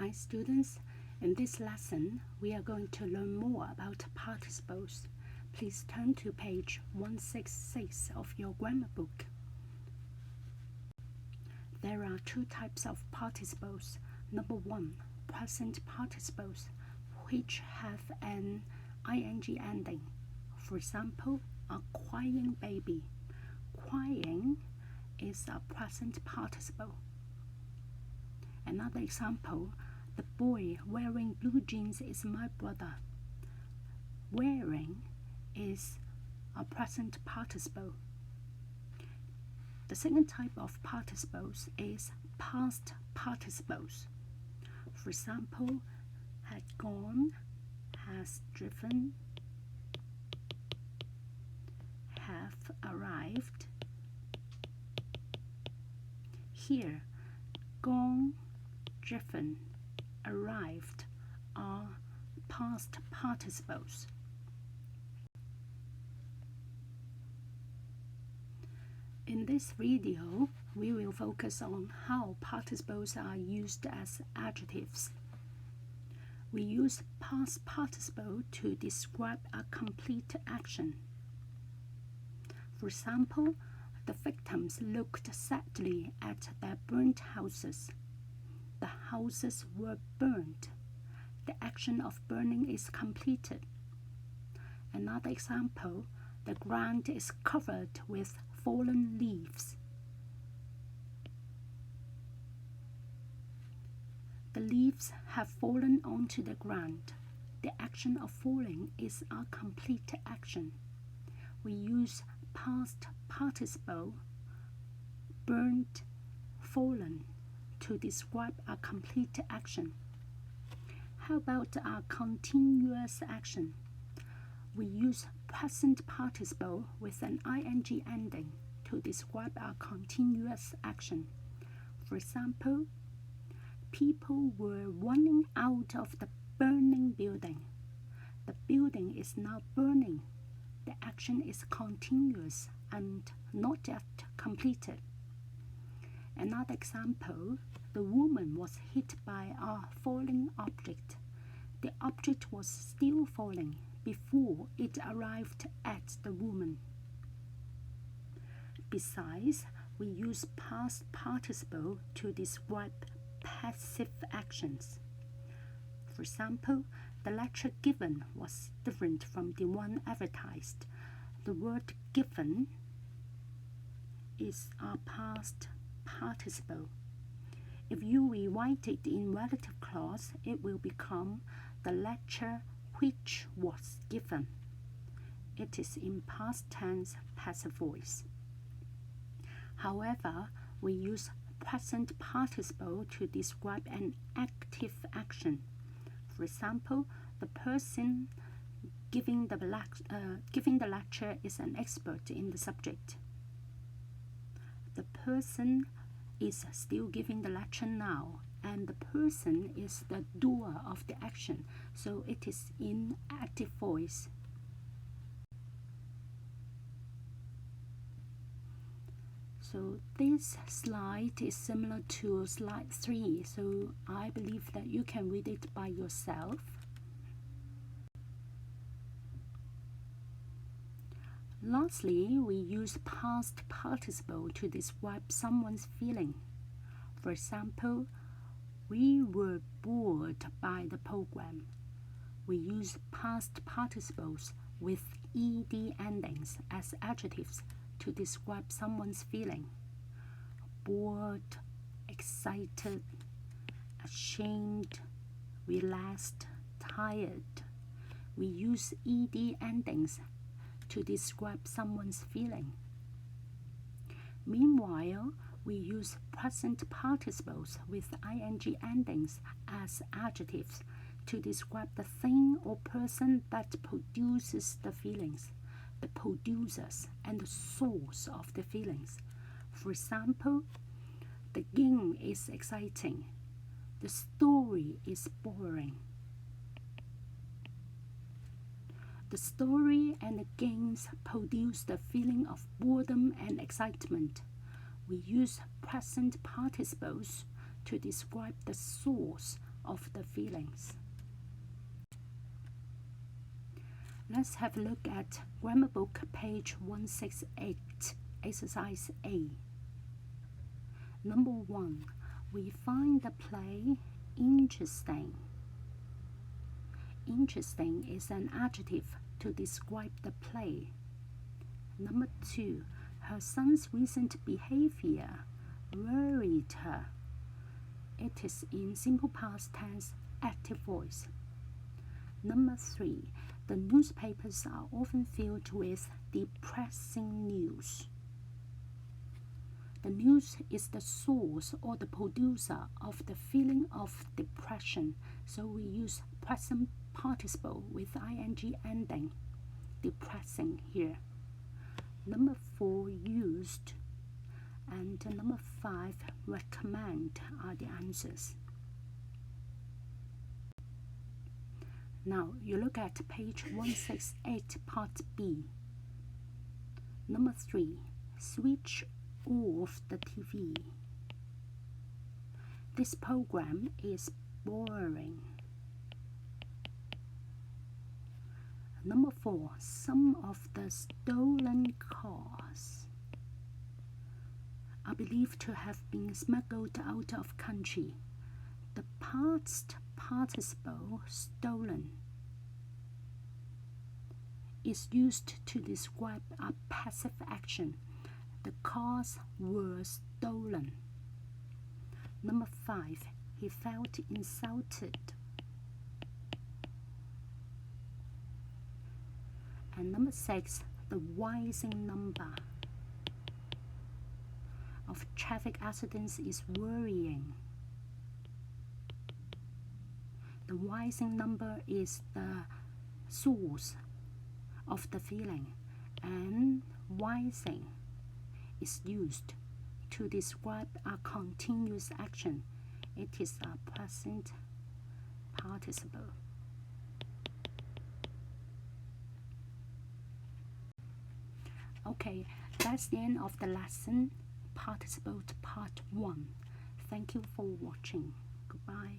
Hi students, in this lesson we are going to learn more about participles. Please turn to page 166 of your grammar book. There are two types of participles. Number 1, present participles, which have an ing ending. For example, a crying baby. Crying is a present participle. Another example, the boy wearing blue jeans is my brother. Wearing is a present participle. The second type of participles is past participles. For example, had gone, has driven, have arrived. Here, gone, driven, arrived are past participles. In this video, we will focus on how participles are used as adjectives. We use past participle to describe a complete action. For example, the victims looked sadly at their burnt houses. The houses were burned. The action of burning is completed. Another example, the ground is covered with fallen leaves. The leaves have fallen onto the ground. The action of falling is a complete action. We use past participle, burnt, fallen, to describe a complete action. How about a continuous action? We use present participle with an ing ending to describe a continuous action. For example, people were running out of the burning building. The building is now burning. The action is continuous and not yet completed. Another example, the woman was hit by a falling object. The object was still falling before it arrived at the woman. Besides, we use past participle to describe passive actions. For example, the lecture given was different from the one advertised. The word given is a past participle. If you rewrite it in relative clause, it will become the lecture which was given. It is in past tense passive voice. However, we use present participle to describe an active action. For example, the person giving the lecture is an expert in the subject. The person is still giving the lecture now, and the person is the doer of the action, so it is in active voice. So this slide is similar to slide 3, so I believe that you can read it by yourself. Lastly, we use past participle to describe someone's feeling. For example, we were bored by the program. We use past participles with ed endings as adjectives to describe someone's feeling. Bored, excited, ashamed, relaxed, tired. We use ed endings to describe someone's feeling. Meanwhile, we use present participles with ing endings as adjectives to describe the thing or person that produces the feelings, the producers and the source of the feelings. For example, the game is exciting. The story is boring. The story and the games produce the feeling of boredom and excitement. We use present participles to describe the source of the feelings. Let's have a look at Grammar Book, page 168, Exercise A. Number 1. We find the play interesting. Interesting is an adjective to describe the play. Number 2. Her son's recent behavior worried her. It is in simple past tense, active voice. Number 3. The newspapers are often filled with depressing news. The news is the source or the producer of the feeling of depression, so we use present participle with ing ending, depressing here. Number 4, used, and number 5, recommend are the answers. Now you look at page 168, part B. Number 3, switch off the TV. This program is boring. Number 4, some of the stolen cars are believed to have been smuggled out of country. The past participle stolen is used to describe a passive action. The cars were stolen. Number 5, he felt insulted. And number 6, the rising number of traffic accidents is worrying. The rising number is the source of the feeling, and rising is used to describe a continuous action. It is a present participle. Okay, that's the end of the lesson, Participle Part 1. Thank you for watching. Goodbye.